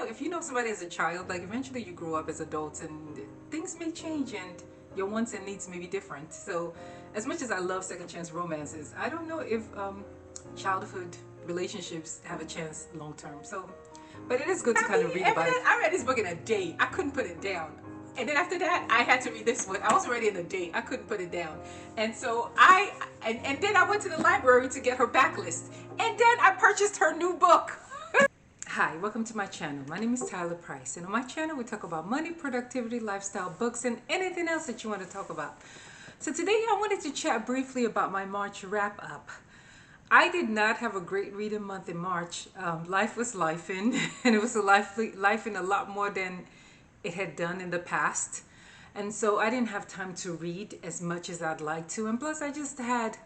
know, if you know somebody as a child, like eventually you grow up as adults and things may change and your wants and needs may be different. So as much as I love second chance romances, I don't know if childhood relationships have a chance long term. So, but it is good to kind of read about it. I read this book in a day. I couldn't put it down. And then after that, I had to read this one. I was already in a day. I couldn't put it down. And so and then I went to the library to get her backlist. And then I purchased her new book. Hi, welcome to my channel. My name is Tyler Price, and on my channel we talk about money, productivity, lifestyle, books, and anything else that you want to talk about. So today I wanted to chat briefly about my March wrap up. I did not have a great reading month in March. Life was lifing, and it was a lifing a lot more than it had done in the past. And so I didn't have time to read as much as I'd like to. And plus I just had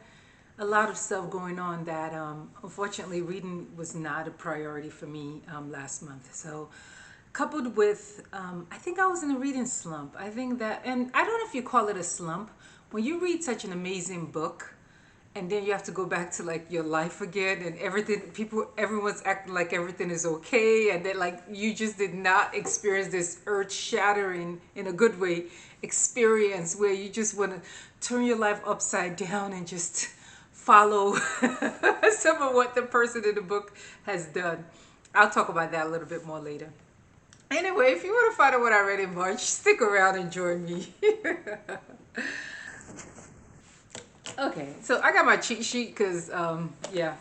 a lot of stuff going on that unfortunately reading was not a priority for me last month. So coupled with I think I was in a reading slump. I think that, and I don't know if you call it a slump, when you read such an amazing book and then you have to go back to like your life again and everyone's acting like everything is okay, and then like you just did not experience this earth shattering in a good way experience where you just want to turn your life upside down and just follow some of what the person in the book has done. I'll talk about that a little bit more later. Anyway, if you want to find out what I read in March, stick around and join me. Okay, so I got my cheat sheet because, yeah.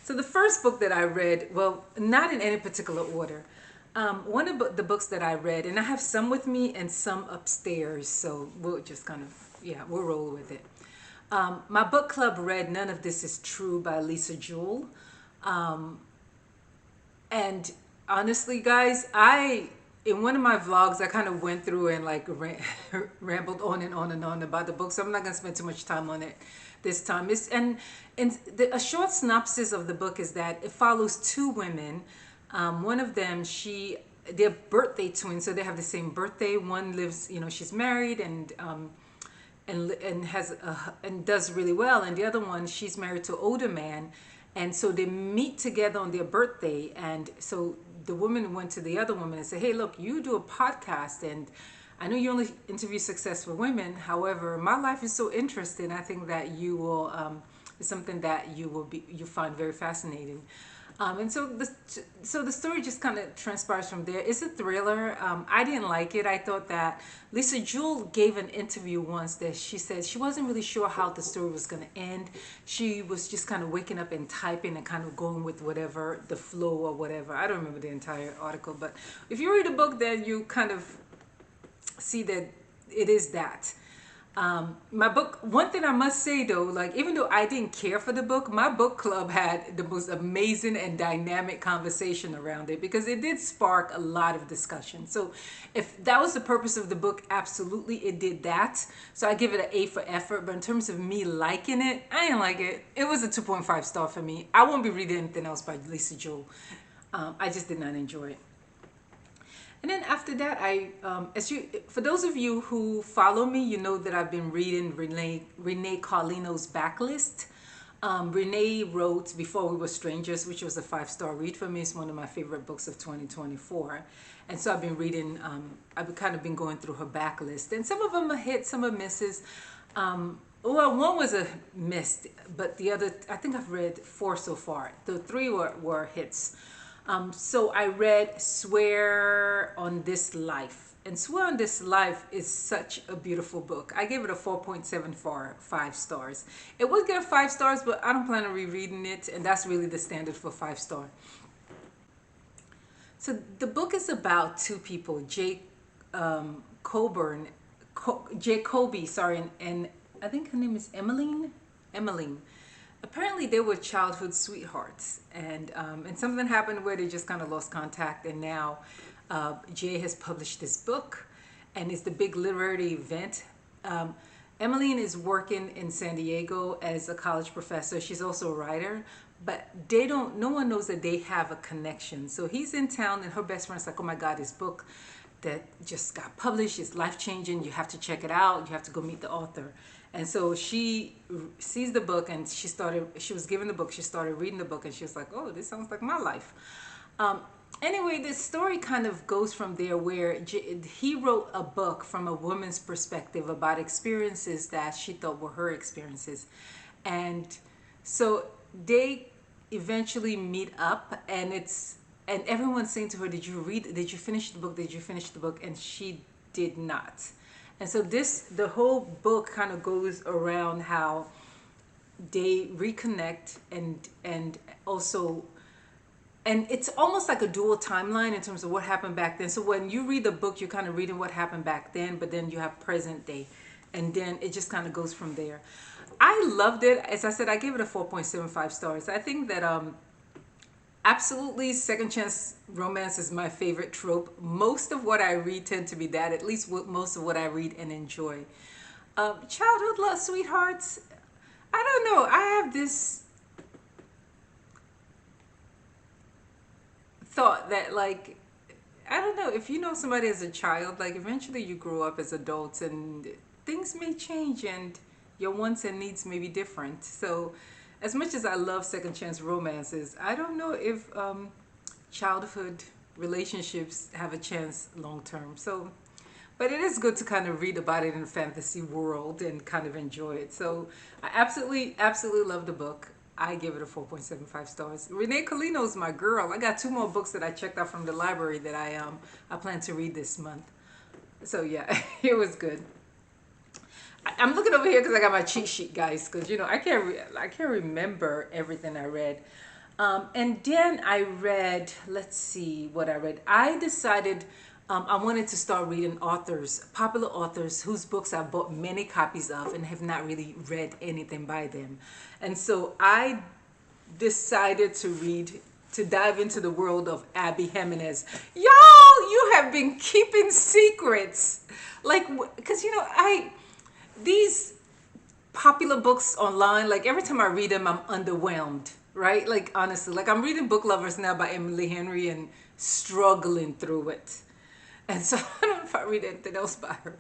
So the first book that I read, well, not in any particular order. One of the books that I read, and I have some with me and some upstairs, so we'll just kind of, yeah, we'll roll with it. My book club read None of This Is True by Lisa Jewell. And honestly, guys, in one of my vlogs, I kind of went through and like rambled on and on and on about the book. So I'm not going to spend too much time on it this time. A short synopsis of the book is that it follows two women. One of them, they're birthday twins, so they have the same birthday. One lives, she's married and does really well, and the other one, she's married to an older man, and so they meet together on their birthday. And so the woman went to the other woman and said, hey, look, you do a podcast, and I know you only interview successful women, however my life is so interesting, I think that you will it's something that you find very fascinating. And so the story just kind of transpires from there. It's a thriller. I didn't like it. I thought that Lisa Jewell gave an interview once that she said she wasn't really sure how the story was going to end. She was just kind of waking up and typing and kind of going with whatever the flow or whatever. I don't remember the entire article, but if you read the book, then you kind of see that it is that. My book, one thing I must say though, like even though I didn't care for the book, my book club had the most amazing and dynamic conversation around it because it did spark a lot of discussion. So if that was the purpose of the book, absolutely it did that. So I give it an A for effort, but in terms of me liking it, I didn't like it. It was a 2.5 star for me. I won't be reading anything else by Lisa Jewell. I just did not enjoy it. And then after that, for those of you who follow me, you know that I've been reading Renee Carlino's Backlist. Renee wrote Before We Were Strangers, which was a 5-star read for me. It's one of my favorite books of 2024. And so I've been reading, I've kind of been going through her backlist. And some of them are hits, some are misses. Well, one was a miss, but the other, I think I've read 4 so far. The 3 were hits. So I read Swear on This Life. And Swear on This Life is such a beautiful book. I gave it a 4.7 for 5 stars. It would get 5 stars, but I don't plan on rereading it. And that's really the standard for 5-star. So the book is about 2 people, Jay Colby, and I think her name is Emmeline. Apparently they were childhood sweethearts, and something happened where they just kind of lost contact, and now Jay has published this book, and it's the big literary event. Emmeline is working in San Diego as a college professor. She's also a writer, but no one knows that they have a connection. So he's in town, and her best friend's like, oh my God, this book that just got published is life-changing. You have to check it out. You have to go meet the author. And so she sees the book, and she was given the book, she started reading the book, and she was like, oh, this sounds like my life. Anyway, the story kind of goes from there where he wrote a book from a woman's perspective about experiences that she thought were her experiences. And so they eventually meet up, and everyone's saying to her, did you finish the book? Did you finish the book? And she did not. And so the whole book kind of goes around how they reconnect, and also, and it's almost like a dual timeline in terms of what happened back then. So when you read the book, you're kind of reading what happened back then, but then you have present day, and then it just kind of goes from there. I loved it. As I said, I gave it a 4.75 stars. I think that absolutely second chance romance is my favorite trope. Most of what I read tend to be that, at least most of what I read and enjoy. Childhood love, sweethearts. I don't know. I have this thought that, like, I don't know, if you know somebody as a child, like eventually you grow up as adults and things may change and your wants and needs may be different. So as much as I love second chance romances, I don't know if childhood relationships have a chance long term. So, but it is good to kind of read about it in a fantasy world and kind of enjoy it. So I absolutely love the book. I give it a 4.75 stars. Renee Colino's my girl. I got two more books that I checked out from the library that I plan to read this month. So yeah, it was good. I'm looking over here because I got my cheat sheet, guys. Because I can't remember everything I read. And then I read. Let's see what I read. I decided I wanted to start reading popular authors whose books I've bought many copies of and have not really read anything by them. And so I decided to dive into the world of Abby Jimenez. Y'all, you have been keeping secrets. Like, because, these popular books online, like every time I read them, I'm underwhelmed, right? Like, honestly, like I'm reading Book Lovers now by Emily Henry and struggling through it. And so I don't know if I read anything else by her.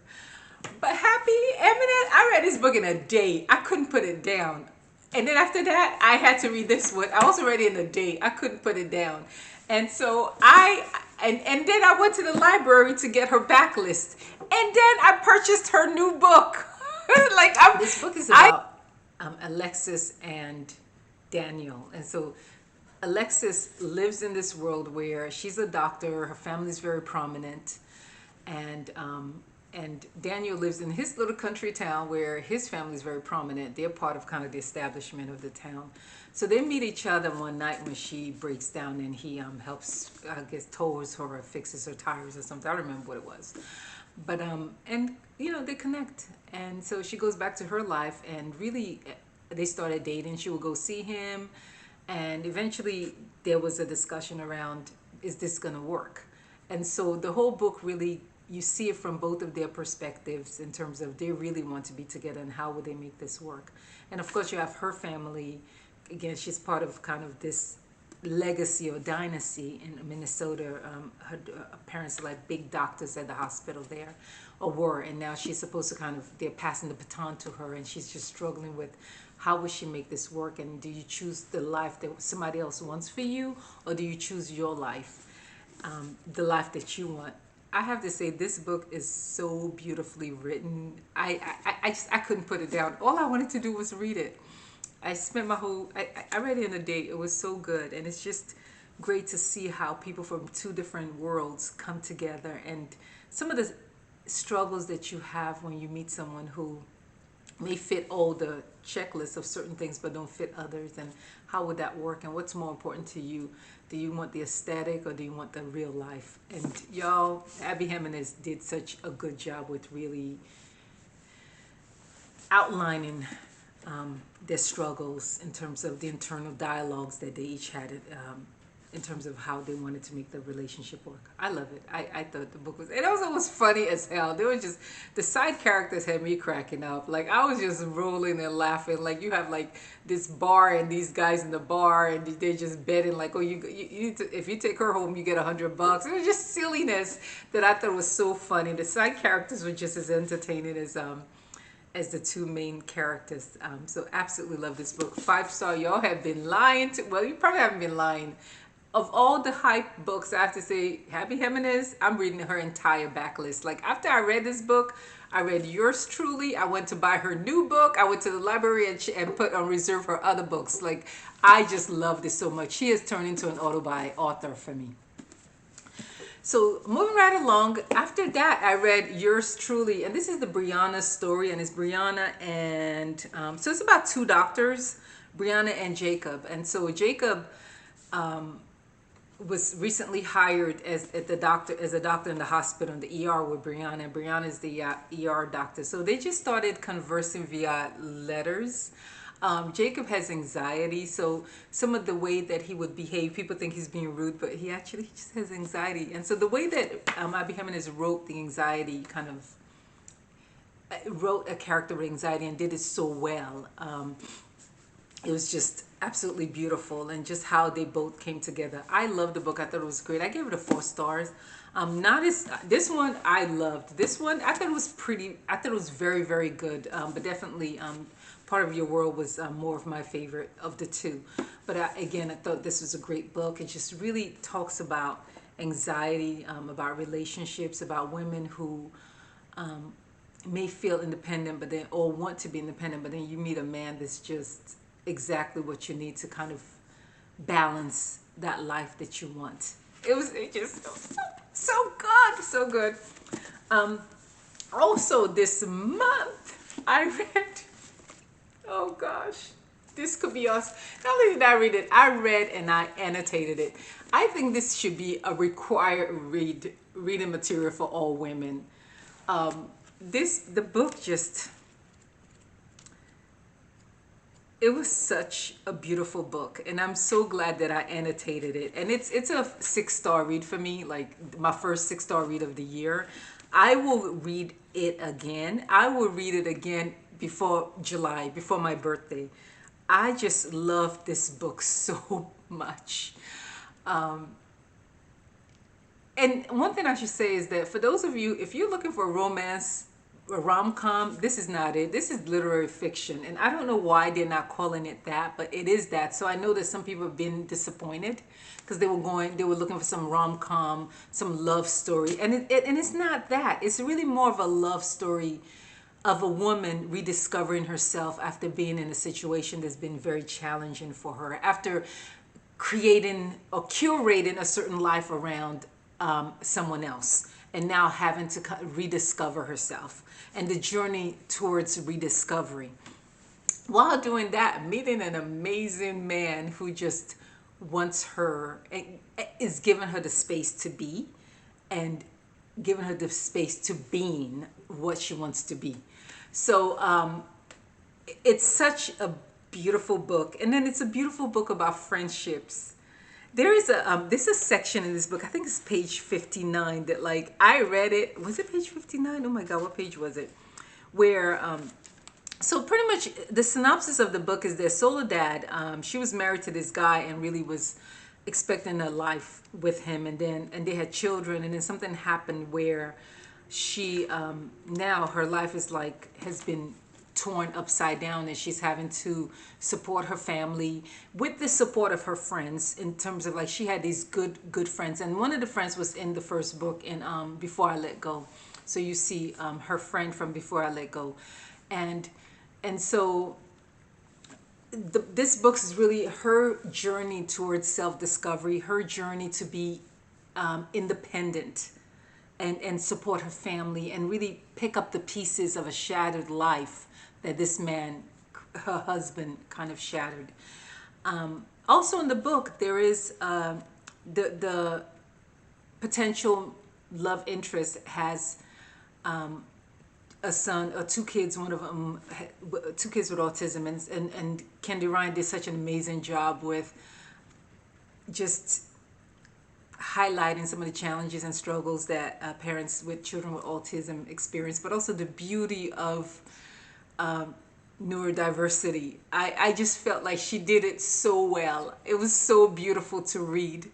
But Happy Eminent, I read this book in a day. I couldn't put it down. And then after that, I had to read this one. I also read it in a day. I couldn't put it down. And so and then I went to the library to get her backlist. And then I purchased her new book. This book is about Alexis and Daniel. And so Alexis lives in this world where she's a doctor, her family's very prominent, and Daniel lives in his little country town where his family's very prominent. They're part of kind of the establishment of the town. So they meet each other one night when she breaks down, and he helps, I guess, tows her or fixes her tires or something. I don't remember what it was. But and they connect, and so she goes back to her life, and really they started dating. She would go see him, and eventually there was a discussion around, is this going to work? And so the whole book really, you see it from both of their perspectives in terms of they really want to be together and how would they make this work. And of course you have her family. Again, she's part of kind of this legacy or dynasty in Minnesota. Her parents are like big doctors at the hospital there, or were, and now she's supposed to they're passing the baton to her, and she's just struggling with how would she make this work, and do you choose the life that somebody else wants for you, or do you choose your life, the life that you want. I have to say, this book is so beautifully written. I couldn't put it down. All I wanted to do was read it. I spent I read it in a day. It was so good. And it's just great to see how people from two different worlds come together, and some of the struggles that you have when you meet someone who may fit all the checklists of certain things but don't fit others, and how would that work, and what's more important to you? Do you want the aesthetic or do you want the real life? And y'all, Abby Jimenez did such a good job with really outlining their struggles in terms of the internal dialogues that they each had, in terms of how they wanted to make the relationship work. I love it. I thought the book it also was funny as hell. They were just, the side characters had me cracking up. Like, I was just rolling and laughing. Like, you have like this bar and these guys in the bar, and they're just betting like, oh, you need to, if you take her home, you get $100. It was just silliness that I thought was so funny. The side characters were just as entertaining as the two main characters. So absolutely love this book. 5-star. Y'all have been lying to, well, you probably haven't been lying. of all the hype books, I have to say, Happy Jimenez, I'm reading her entire backlist. Like, after I read this book, I read Yours Truly. I went to buy her new book. I went to the library and put on reserve her other books. Like, I just love this so much. She has turned into an autobi author for me. So moving right along, after that, I read Yours Truly, and this is the Brianna story, and it's Brianna and so it's about two doctors, Brianna and Jacob, and so Jacob was recently hired as a doctor in the hospital in the ER with Brianna, and Brianna is the ER doctor. So they just started conversing via letters. Jacob has anxiety, so some of the way that he would behave, people think he's being rude, but he just has anxiety. And so the way that Abby Jimenez wrote the anxiety, kind of wrote a character with anxiety and did it so well. It was just absolutely beautiful, and just how they both came together. I loved the book. I thought it was great. I gave it a 4 stars. Not as this one I loved. This one I thought it was pretty. I thought it was very, very good. But definitely, Part of Your World was more of my favorite of the two. But again, I thought this was a great book. It just really talks about anxiety, about relationships, about women who may feel independent, but then or want to be independent, but then you meet a man that's just exactly what you need to kind of balance that life that you want. It just so good, so good. Also this month I read, oh gosh, this could be us. Not only did I read it, I read and I annotated it. I think this should be a required reading material for all women. The book just, it was such a beautiful book, and I'm so glad that I annotated it. And it's a 6-star read for me, like my first 6-star read of the year. I will read it again. I will read it again before July, before my birthday. I just love this book so much. And one thing I should say is that for those of you, if you're looking for a romance, a rom-com, this is not it. This is literary fiction. And I don't know why they're not calling it that, but it is that. So I know that some people have been disappointed because they were looking for some rom-com, some love story. And it's not that. It's really more of a love story of a woman rediscovering herself after being in a situation that's been very challenging for her, after creating or curating a certain life around someone else, and now having to rediscover herself and the journey towards rediscovery. While doing that, meeting an amazing man who just wants her, is giving her the space to be, and giving her the space to being what she wants to be. So it's such a beautiful book. And then it's a beautiful book about friendships. There's a section in this book, I think it's page 59, that like, I read it, was it page 59? Oh my God, what page was it? Where, so pretty much the synopsis of the book is that Soledad, she was married to this guy and really was expecting a life with him, and they had children, and then something happened where she, now her life is like, has been torn upside down, and she's having to support her family with the support of her friends, in terms of like, she had these good friends, and one of the friends was in the first book in Before I Let Go. So you see her friend from Before I Let Go, and so this book is really her journey towards self-discovery, her journey to be independent and support her family, and really pick up the pieces of a shattered life that this man, her husband, kind of shattered. Also in the book, there is the potential love interest has a son or 2 kids, one of them 2 kids with autism, and Kendi Ryan did such an amazing job with just highlighting some of the challenges and struggles that parents with children with autism experience, but also the beauty of neurodiversity. I just felt like she did it so well. It was so beautiful to read.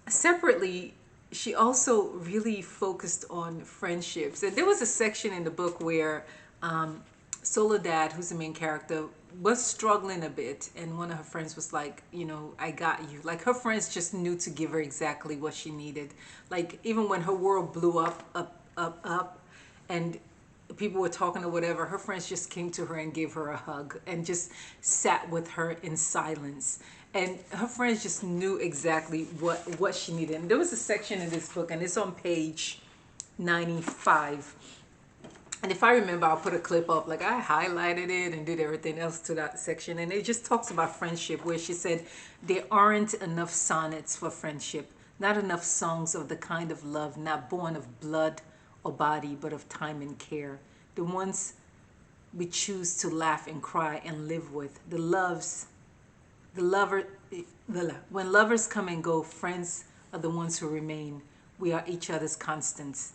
Separately, she also really focused on friendships. And there was a section in the book where Soledad, who's the main character, was struggling a bit, and one of her friends was like, I got you. Like, her friends just knew to give her exactly what she needed. Like, even when her world blew up, and people were talking or whatever, her friends just came to her and gave her a hug and just sat with her in silence. And her friends just knew exactly what she needed. And there was a section in this book, and it's on page 95. And if I remember, I'll put a clip up. Like, I highlighted it and did everything else to that section. And it just talks about friendship, where she said, there aren't enough sonnets for friendship, not enough songs of the kind of love not born of blood or body, but of time and care. The ones we choose to laugh and cry and live with. The lover, when lovers come and go, friends are the ones who remain. We are each other's constants.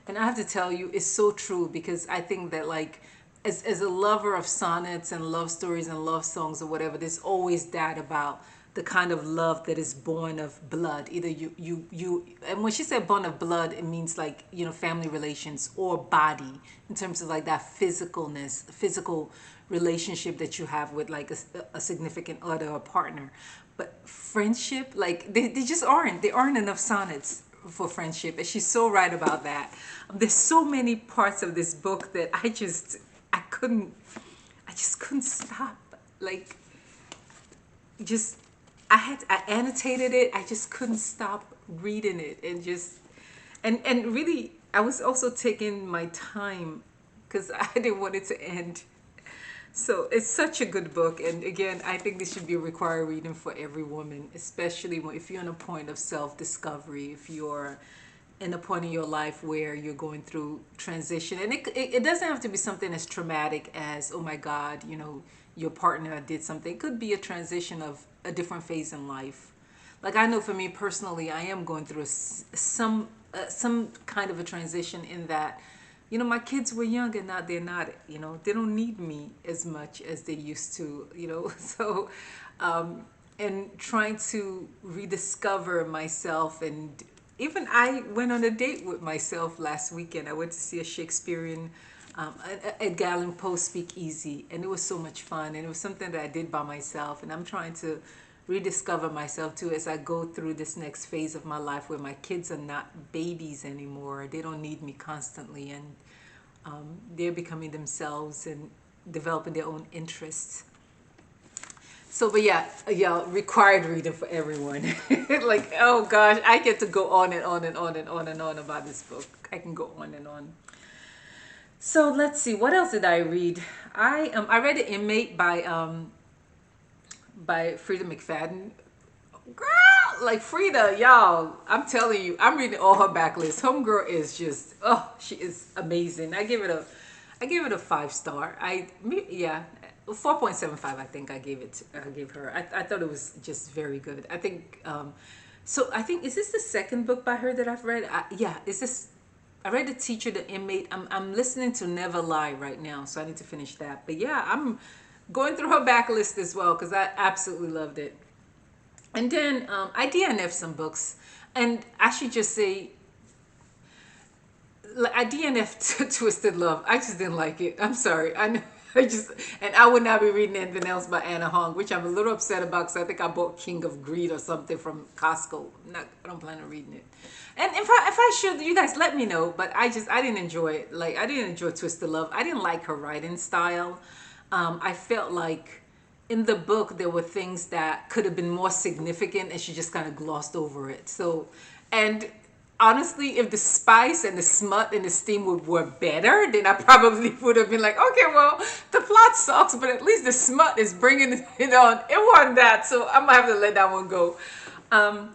And I have to tell you, it's so true, because I think that, like, as a lover of sonnets and love stories and love songs or whatever, there's always that about the kind of love that is born of blood. Either you, and when she said born of blood, it means, like, family relations, or body, in terms of like that physical relationship that you have with, like, a significant other or partner. But friendship, like, they just aren't. There aren't enough sonnets for friendship, and she's so right about that. There's so many parts of this book that I just couldn't stop. Like, just I annotated it. I just couldn't stop reading it, and just and really, I was also taking my time because I didn't want it to end. So it's such a good book, and again, I think this should be a required reading for every woman, especially if you're in a point of self-discovery, if you're in a point in your life where you're going through transition. And it doesn't have to be something as traumatic as, oh my God, your partner did something. It could be a transition of a different phase in life. Like, I know for me personally, I am going through some kind of a transition, in that, my kids were young, and now they're not, they don't need me as much as they used to. So, and trying to rediscover myself. And even I went on a date with myself last weekend. I went to see a Shakespearean, Edgar Allan Poe speakeasy, and it was so much fun. And it was something that I did by myself, and I'm trying to rediscover myself too as I go through this next phase of my life, where my kids are not babies anymore. They don't need me constantly, and they're becoming themselves and developing their own interests. So, but yeah, required reading for everyone. Like, oh gosh, I get to go on and on and on and on and on about this book. I can go on and on. So let's see, what else did I read? I read The Inmate by Frida McFadden. Girl, like, Frida, y'all, I'm telling you, I'm reading all her backlist. Homegirl is just, oh, she is amazing. I gave it a 5 star. Yeah, 4.75. I think I gave her. I thought it was just very good. I think, is this the second book by her that I've read? Yeah, is this? I read The Teacher, The Inmate. I'm listening to Never Lie right now, so I need to finish that. But yeah, I'm going through her backlist as well, because I absolutely loved it. And then I DNF some books, and I should just say, like, I DNF Twisted Love. I just didn't like it. I'm sorry. I know. And I would not be reading anything else by Anna Hong, which I'm a little upset about, because I think I bought King of Greed or something from Costco. I don't plan on reading it. And if I should, you guys let me know. But I didn't enjoy it. Like, I didn't enjoy Twisted Love. I didn't like her writing style. I felt like in the book there were things that could have been more significant, and she just kind of glossed over it. So, and honestly, if the spice and the smut and the steam were better, then I probably would have been like, okay, well, the plot sucks, but at least the smut is bringing it on. It wasn't that, so I'm gonna have to let that one go. And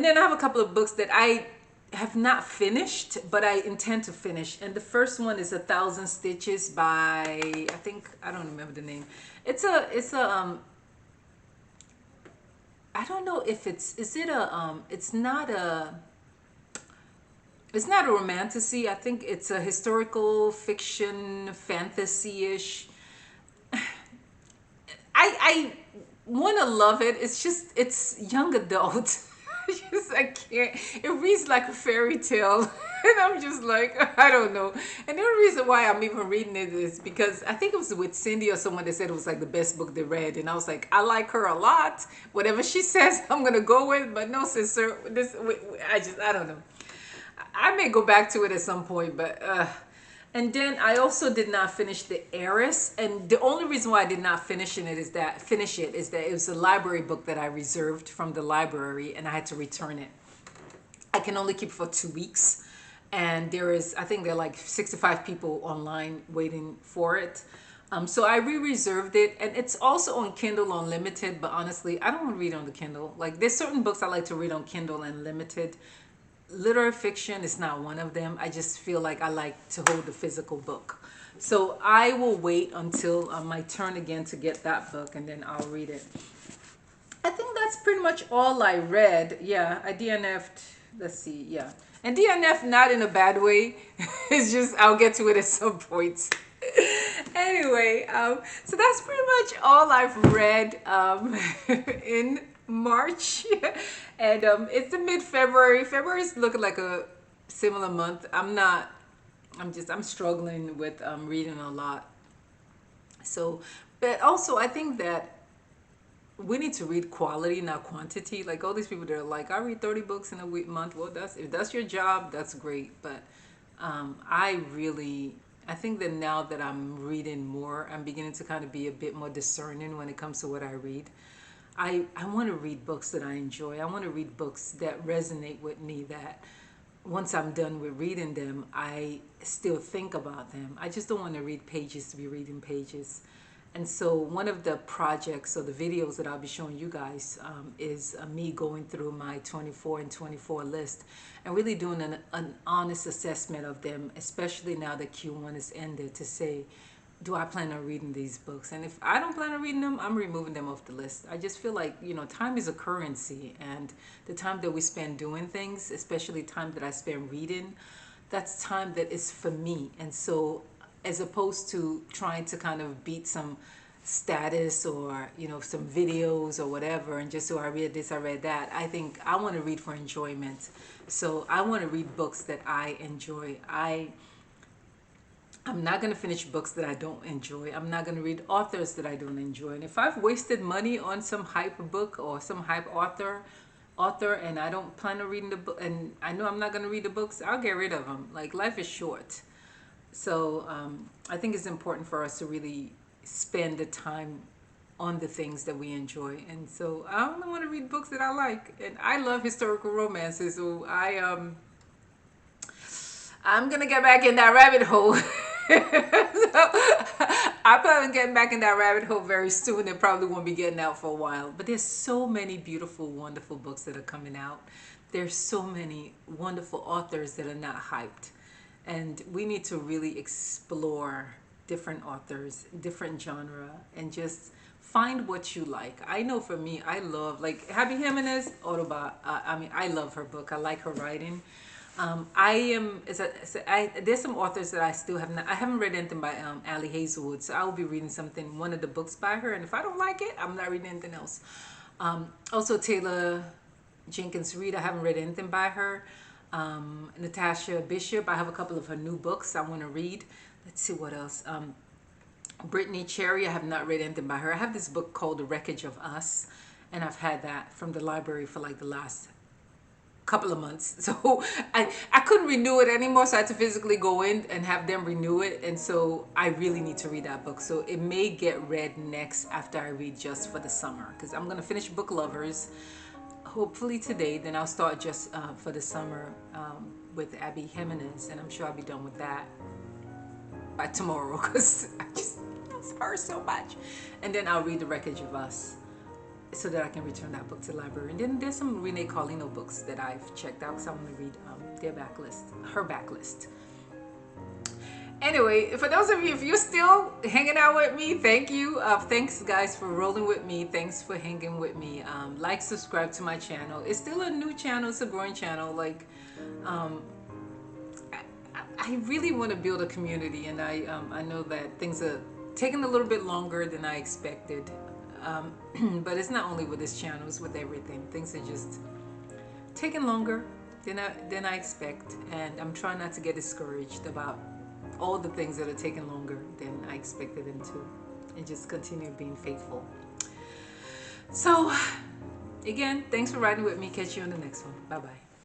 then I have a couple of books that I have not finished, but I intend to finish. And the first one is 1,000 Stitches by, I don't remember the name. It's a I don't know if it's not a romantasy. I think it's a historical fiction, fantasy-ish. I want to love it. It's just, it's young adult. I can't. It reads like a fairy tale, and I'm just like, I don't know. And the only reason why I'm even reading it is because I think it was with Cindy or someone that said it was like the best book they read, and I was like, I like her a lot. Whatever she says, I'm gonna go with. But no, sister, I don't know. I may go back to it at some point, but. And then I also did not finish The Heiress, and the only reason why I did not finish it is that it was a library book that I reserved from the library, and I had to return it. I can only keep it for 2 weeks, and I think there are like 65 people online waiting for it. So I re-reserved it, and it's also on Kindle Unlimited. But honestly, I don't want to read on the Kindle. Like there's certain books I like to read on Kindle Unlimited. Literary fiction is not one of them. I just feel like I like to hold the physical book. So I will wait until my turn again to get that book, and then I'll read it. I think that's pretty much all I read. Yeah, I DNF'd. Let's see. Yeah. And DNF not in a bad way. It's just I'll get to it at some point. Anyway, so that's pretty much all I've read in March. And it's the mid-February. February's looking like a similar month. I'm struggling with reading a lot. So, but also I think that we need to read quality, not quantity. Like all these people that are like, I read 30 books in a month. Well, if that's your job, that's great. But I think that now that I'm reading more, I'm beginning to kind of be a bit more discerning when it comes to what I read. I want to read books that I enjoy. I want to read books that resonate with me, that once I'm done with reading them, I still think about them. I just don't want to read pages to be reading pages. And so one of the projects or the videos that I'll be showing you guys is me going through my 24 and 24 list and really doing an honest assessment of them, especially now that Q1 is ended, to say, do I plan on reading these books? And if I don't plan on reading them, I'm removing them off the list. I just feel like, time is a currency, and the time that we spend doing things, especially time that I spend reading, that's time that is for me. And so as opposed to trying to kind of beat some status or some videos or whatever, and just so I read this, I read that, I think I want to read for enjoyment. So I want to read books that I enjoy. I'm not going to finish books that I don't enjoy. I'm not going to read authors that I don't enjoy. And if I've wasted money on some hype book or some hype author, and I don't plan on reading the book, and I know I'm not going to read the books, I'll get rid of them. Like, life is short. So I think it's important for us to really spend the time on the things that we enjoy. And so I only want to read books that I like. And I love historical romances. So I'm going to get back in that rabbit hole. So I plan on getting back in that rabbit hole very soon. It probably won't be getting out for a while. But there's so many beautiful, wonderful books that are coming out. There's so many wonderful authors that are not hyped. And we need to really explore different authors, different genre, and just find what you like. I know for me, I love, like, Abby Jimenez, I love her book. I like her writing. There's some authors that I still I haven't read anything by Ali Hazelwood, so I will be reading one of the books by her, and if I don't like it, I'm not reading anything else. Also Taylor Jenkins Reid, I haven't read anything by her. Natasha Bishop, I have a couple of her new books I want to read. Let's see what else. Brittany Cherry, I have not read anything by her. I have this book called The Wreckage of Us, and I've had that from the library for like the last couple of months. So I couldn't renew it anymore, so I had to physically go in and have them renew it. And so I really need to read that book. So it may get read next after I read Just for the Summer, because I'm going to finish Book Lovers hopefully today. Then I'll start Just for the Summer with Abby Jimenez, and I'm sure I'll be done with that by tomorrow, because I just love her so much. And then I'll read The Wreckage of Us, so that I can return that book to the library. And then there's some Renee Carlino books that I've checked out, because I want to read her backlist. Anyway, for those of you, if you're still hanging out with me, thank you. Thanks guys for rolling with me. Thanks for hanging with me. Like, subscribe to my channel. It's still a new channel. It's a growing channel. Like, I really want to build a community, and I know that things are taking a little bit longer than I expected. But it's not only with this channel, it's with everything. Things are just taking longer than I expect, and I'm trying not to get discouraged about all the things that are taking longer than I expected them to, and just continue being faithful. So, again, thanks for riding with me. Catch you on the next one. Bye bye.